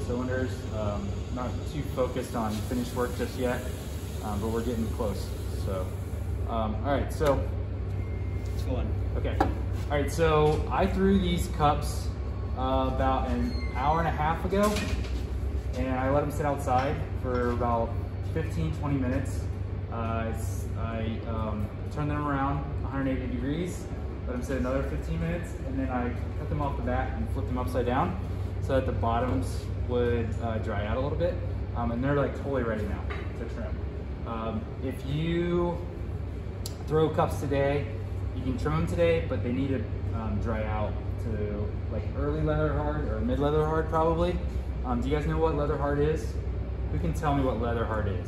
cylinders. Not too focused on finished work just yet, but we're getting close. So, all right, so Let's go on. Okay. All right, so I threw these cups about an hour and a half ago, and I let them sit outside for about 15-20 minutes. I turned them around 180 degrees, let them sit another 15 minutes, and then I cut them off the back and flipped them upside down so that the bottoms would dry out a little bit. And they're like totally ready now to trim. If you throw cups today, you can trim them today, but they need to dry out to like early leather hard or mid leather hard probably. Do you guys know what leather hard is? Who can tell me what leather hard is?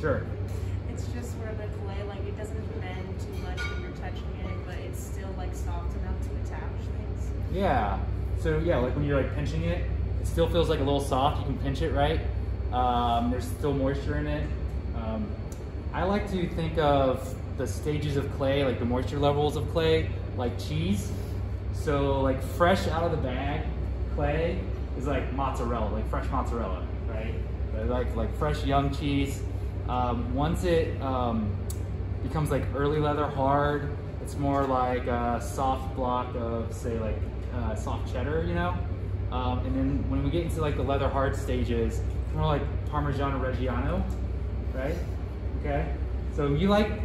Sure. It's just where the clay, like it doesn't bend too much when you're touching it, but it's still like soft enough to attach things. Yeah. So yeah, like when you're like pinching it, it still feels like a little soft. You can pinch it right. There's still moisture in it. I like to think of the stages of clay, like the moisture levels of clay, like cheese. So like fresh out of the bag, clay is like mozzarella, like fresh mozzarella, right? Like fresh young cheese. Once it becomes like early leather hard, it's more like a soft block of say like soft cheddar, you know? And then when we get into like the leather hard stages, it's more like Parmigiano Reggiano, right? Okay, so you like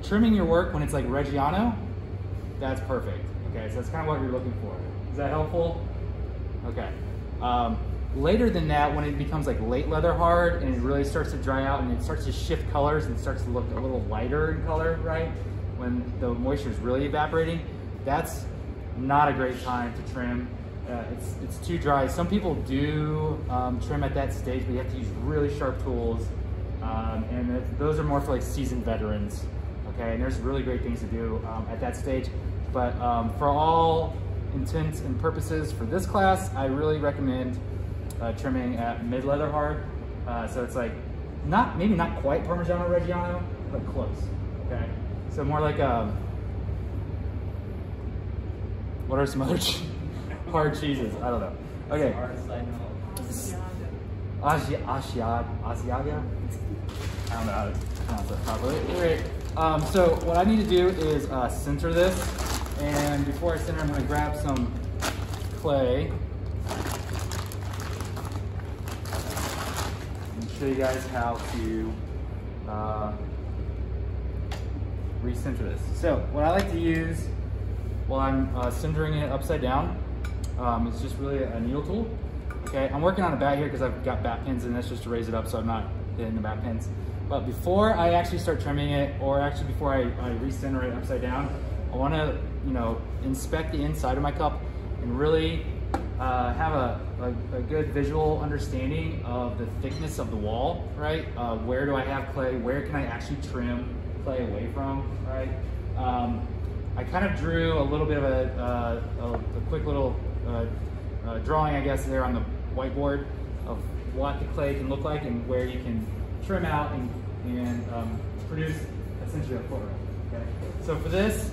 trimming your work when it's like Reggiano, that's perfect. Okay, so that's kind of what you're looking for. Is that helpful? Okay. Later than that, when it becomes like late leather hard and it really starts to dry out and it starts to shift colors and it starts to look a little lighter in color, right? When the moisture is really evaporating, that's not a great time to trim. It's too dry. Some people do trim at that stage, but you have to use really sharp tools. And those are more for like seasoned veterans, okay? And there's really great things to do at that stage. But for all intents and purposes for this class, I really recommend trimming at mid leather hard. So it's like, maybe not quite Parmigiano Reggiano, but close, okay? So more like, what are some other hard cheeses? I don't know. Okay. Asiago? I don't know how to pronounce that properly. Great. So what I need to do is center this. And before I center, I'm going to grab some clay and show you guys how to recenter this. So what I like to use while I'm centering it upside down is just really a needle tool. Okay, I'm working on a bat here because I've got bat pins in this just to raise it up so I'm not hitting the bat pins. But before I actually start trimming it, or actually before I recenter it upside down, I want to, inspect the inside of my cup and really have a good visual understanding of the thickness of the wall, right? Where do I have clay? Where can I actually trim clay away from, right? I kind of drew a little bit of a quick little drawing, I guess, there on the whiteboard of what the clay can look like and where you can trim out and produce essentially a footrest. Okay. So for this,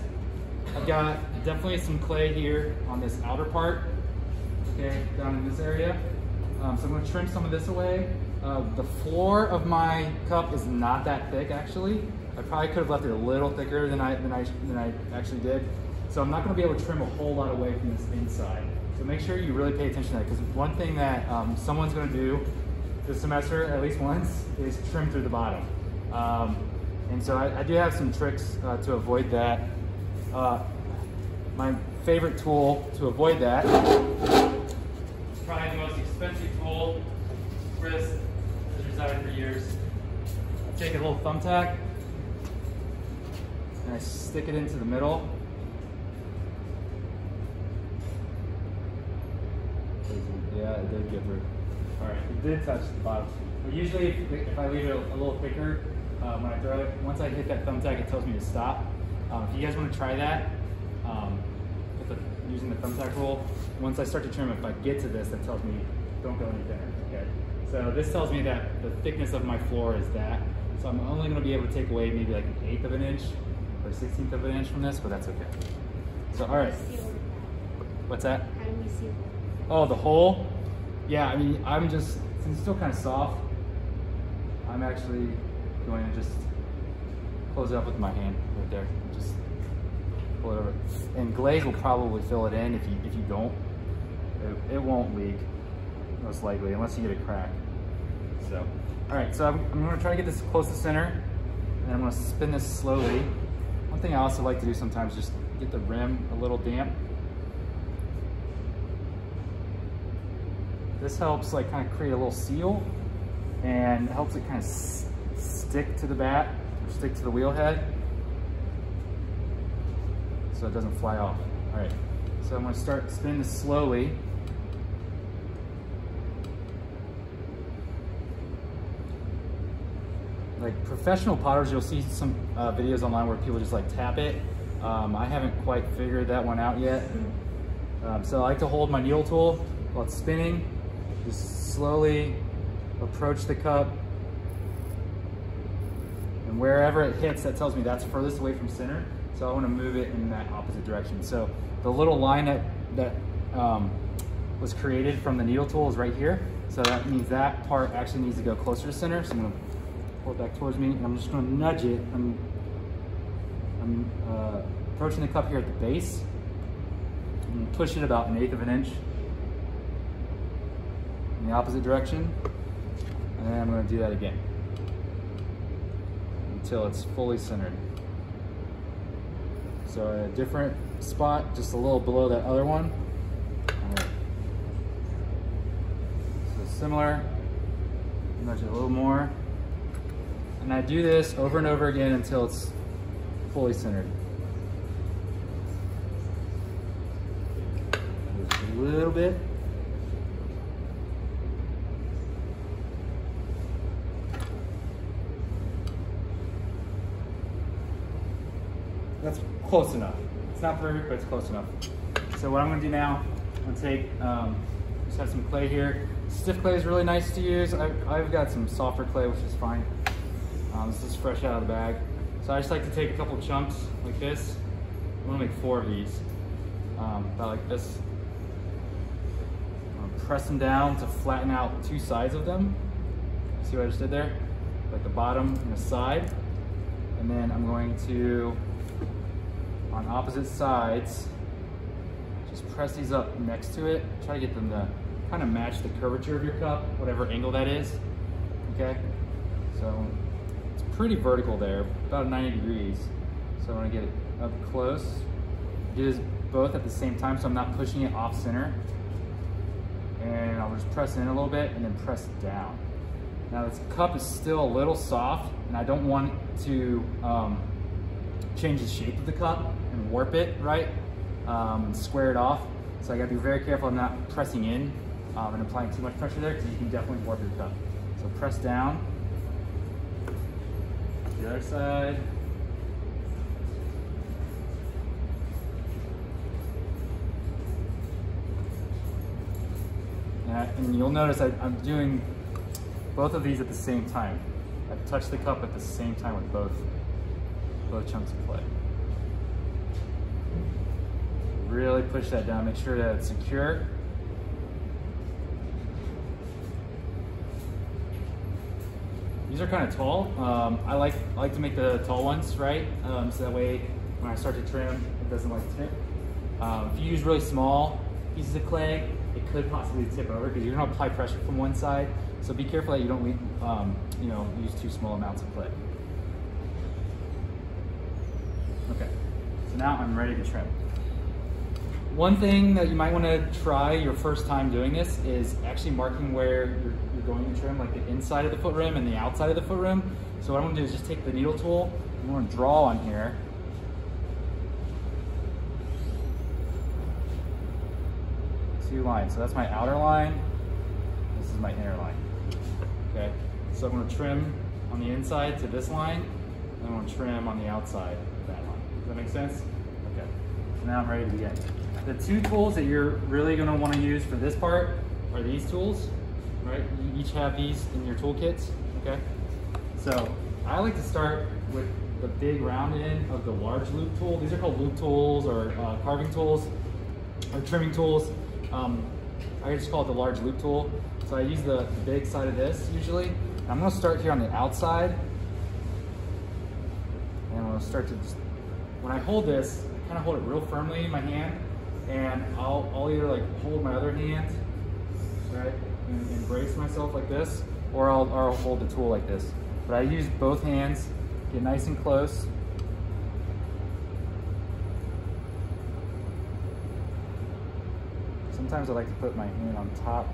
I've got definitely some clay here on this outer part, okay, down in this area. So I'm going to trim some of this away. The floor of my cup is not that thick, actually. I probably could have left it a little thicker than I actually did. So I'm not going to be able to trim a whole lot away from this inside. So make sure you really pay attention to that, because one thing that someone's going to do this semester, at least once, is trim through the bottom. And so I do have some tricks to avoid that. My favorite tool to avoid that, probably the most expensive tool, Chris has resided for years. I take a little thumbtack and I stick it into the middle. Yeah, it did get through. All right, it did touch the bottom. But usually, if I leave it a little thicker, when I throw it, once I hit that thumbtack, it tells me to stop. If you guys want to try that, using the thumbtack rule, once I start to trim, if I get to this, that tells me don't go any thinner. Okay. So this tells me that the thickness of my floor is that. So I'm only going to be able to take away maybe like 1/8 of an inch or 1/16 of an inch from this, but that's okay. So all right. What's that? How do we seal Oh, the hole? Yeah, I mean, since it's still kind of soft, I'm actually going to just close it up with my hand right there. Just pull it over. And glaze will probably fill it in if you don't. It won't leak, most likely, unless you get a crack. So, all right, so I'm gonna try to get this close to center, and I'm gonna spin this slowly. One thing I also like to do sometimes is just get the rim a little damp. This helps like kind of create a little seal, and it helps it kind of stick to the bat, or stick to the wheel head, so it doesn't fly off. All right, so I'm gonna start spinning this slowly. Like professional potters, you'll see some videos online where people just like tap it. I haven't quite figured that one out yet. So I like to hold my needle tool while it's spinning. Just slowly approach the cup. And wherever it hits, that tells me that's furthest away from center. So I want to move it in that opposite direction. So the little line that was created from the needle tool is right here. So that means that part actually needs to go closer to center. So I'm going to pull it back towards me, and I'm just going to nudge it. I'm approaching the cup here at the base. I'm going to push it about 1/8 of an inch in the opposite direction, and then I'm going to do that again until it's fully centered. So at a different spot, just a little below that other one. All right. So similar, nudge it a little more. And I do this over and over again until it's fully centered. Just a little bit. That's close enough. It's not perfect, but it's close enough. So what I'm gonna do now, I'm gonna take, just have some clay here. Stiff clay is really nice to use. I've got some softer clay, which is fine. This is fresh out of the bag. So I just like to take a couple chunks like this. I'm gonna make 4 of these, about like this. I'm gonna press them down to flatten out 2 sides of them. See what I just did there? Like the bottom and the side. And then I'm going to, on opposite sides, just press these up next to it. Try to get them to kind of match the curvature of your cup, whatever angle that is, okay? So it's pretty vertical there, about 90 degrees. So I want to get it up close. Do this both at the same time so I'm not pushing it off center. And I'll just press in a little bit and then press down. Now this cup is still a little soft, and I don't want to change the shape of the cup and warp it, right? And square it off. So I gotta be very careful I'm not pressing in and applying too much pressure there, because you can definitely warp your cup. So press down. The other side. And you'll notice I'm doing both of these at the same time. I've touched the cup at the same time with both chunks of clay. Really push that down, make sure that it's secure. These are kind of tall. I like to make the tall ones, right? So that way when I start to trim, it doesn't like tip. If you use really small pieces of clay, it could possibly tip over because you're gonna apply pressure from one side. So be careful that you don't use too small amounts of clay. Okay, so now I'm ready to trim. One thing that you might want to try your first time doing this is actually marking where you're going to trim, like the inside of the foot rim and the outside of the foot rim. So what I'm going to do is just take the needle tool, I'm going to draw on here. Two lines. So that's my outer line, this is my inner line. Okay, so I'm going to trim on the inside to this line, and I'm going to trim on the outside of that line. Does that make sense? Okay, so now I'm ready to begin. The 2 tools that you're really going to want to use for this part are these tools, right? You each have these in your toolkits, okay? So I like to start with the big round end of the large loop tool. These are called loop tools or carving tools or trimming tools. I just call it the large loop tool. So I use the big side of this usually. I'm gonna start here on the outside. And I'm gonna start to just, when I hold this, I kind of hold it real firmly in my hand, and I'll either like hold my other hand, right, and brace myself like this, or I'll hold the tool like this. But I use both hands, get nice and close. Sometimes I like to put my hand on top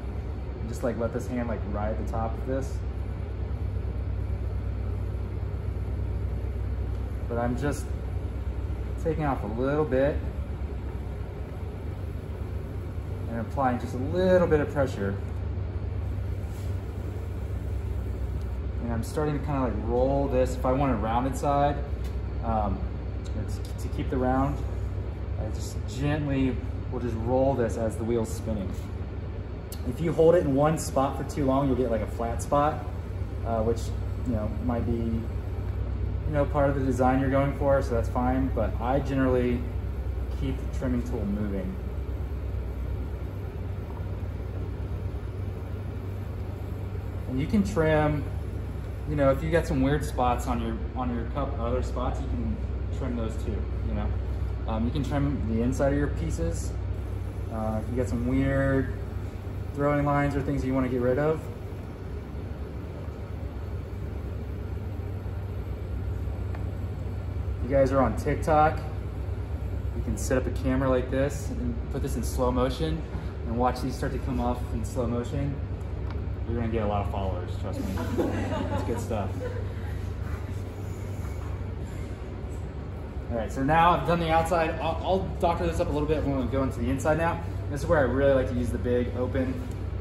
and just like let this hand like ride the top of this. But I'm just taking off a little bit and applying just a little bit of pressure. And I'm starting to kind of like roll this. If I want a rounded side, to keep the round, I just gently will just roll this as the wheel's spinning. If you hold it in one spot for too long, you'll get like a flat spot, which might be part of the design you're going for, so that's fine. But I generally keep the trimming tool moving. And you can trim, if you got some weird spots on your cup, other spots, you can trim those too. You can trim the inside of your pieces. If you got some weird throwing lines or things you want to get rid of. If you guys are on TikTok, you can set up a camera like this and put this in slow motion and watch these start to come off in slow motion. You're gonna get a lot of followers, trust me. It's good stuff. All right, so now I've done the outside. I'll doctor this up a little bit when we go into the inside now. This is where I really like to use the big, open,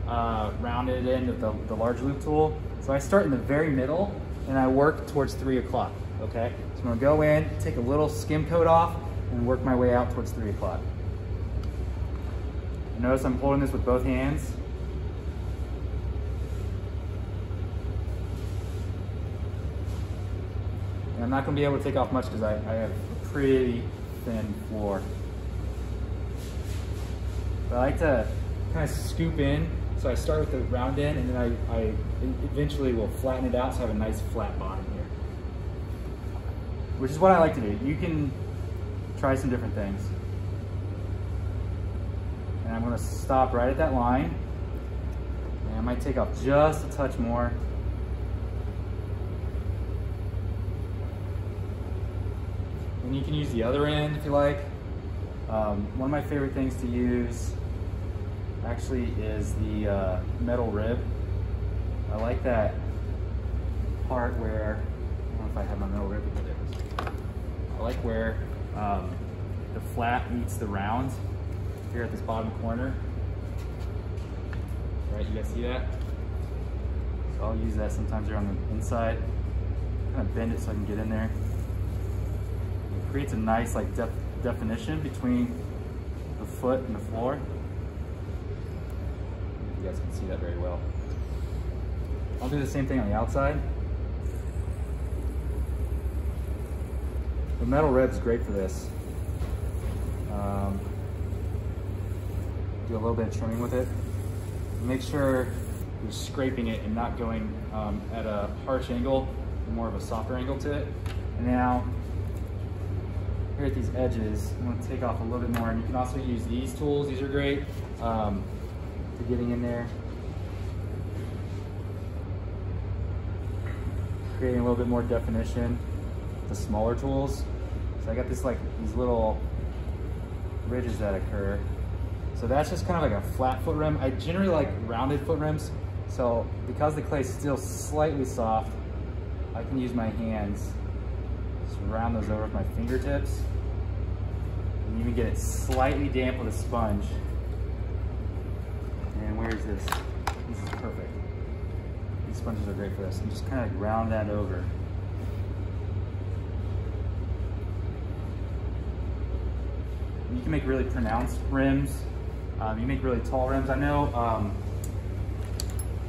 rounded end of the large loop tool. So I start in the very middle and I work towards 3 o'clock, okay? So I'm gonna go in, take a little skim coat off, and work my way out towards 3 o'clock. Notice I'm holding this with both hands. And I'm not gonna be able to take off much because I have a pretty thin floor. But I like to kind of scoop in. So I start with the round end and then I eventually will flatten it out so I have a nice flat bottom here. Which is what I like to do. You can try some different things. And I'm gonna stop right at that line. And I might take off just a touch more. And you can use the other end if you like. One of my favorite things to use actually is the metal rib. I like that part where, I don't know if I have my metal rib, but there it is. I like where the flat meets the round here at this bottom corner. Right, you guys see that? So I'll use that sometimes here on the inside. Kind of bend it so I can get in there. It creates a nice like definition between the foot and the floor. You guys can see that very well. I'll do the same thing on the outside. The metal rib is great for this. Do a little bit of trimming with it. Make sure you're scraping it and not going at a harsh angle, more of a softer angle to it. And now, here at these edges, I'm going to take off a little bit more, and you can also use these tools. These are great for getting in there, creating a little bit more definition. The smaller tools. So I got this like these little ridges that occur. So that's just kind of like a flat foot rim. I generally like rounded foot rims. So because the clay is still slightly soft, I can use my hands, just round those over with my fingertips, and even get it slightly damp with a sponge. And where is this? This is perfect. These sponges are great for this. And just kind of round that over. You can make really pronounced rims. You make really tall rims. I know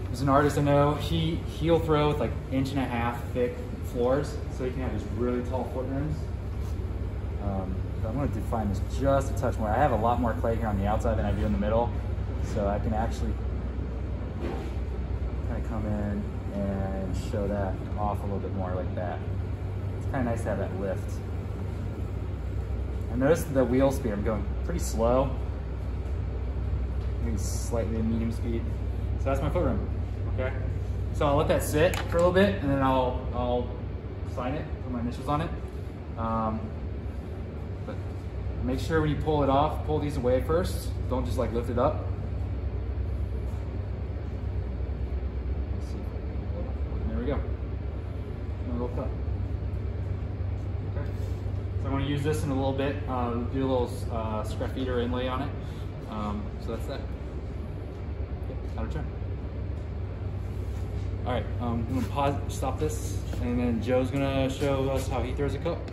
there's an artist I know, he'll throw with like 1.5 inch thick floors, so he can have these really tall foot rims. But I'm going to define this just a touch more. I have a lot more clay here on the outside than I do in the middle, So I can actually kind of come in and show that off a little bit more like that. It's kind of nice to have that lift. I noticed the wheel speed, I'm going pretty slow. Maybe slightly medium speed. So that's my foot rim, okay? So I'll let that sit for a little bit and then I'll sign it, put my initials on it. But make sure when you pull it off, pull these away first. Don't just like lift it up. Let's see. There we go. A little cut. Okay. So I'm going to use this in a little bit. Do a little scrap feeder inlay on it. So that's that. Out of turn. All right, I'm gonna pause, stop this, and then Joe's gonna show us how he throws a coat.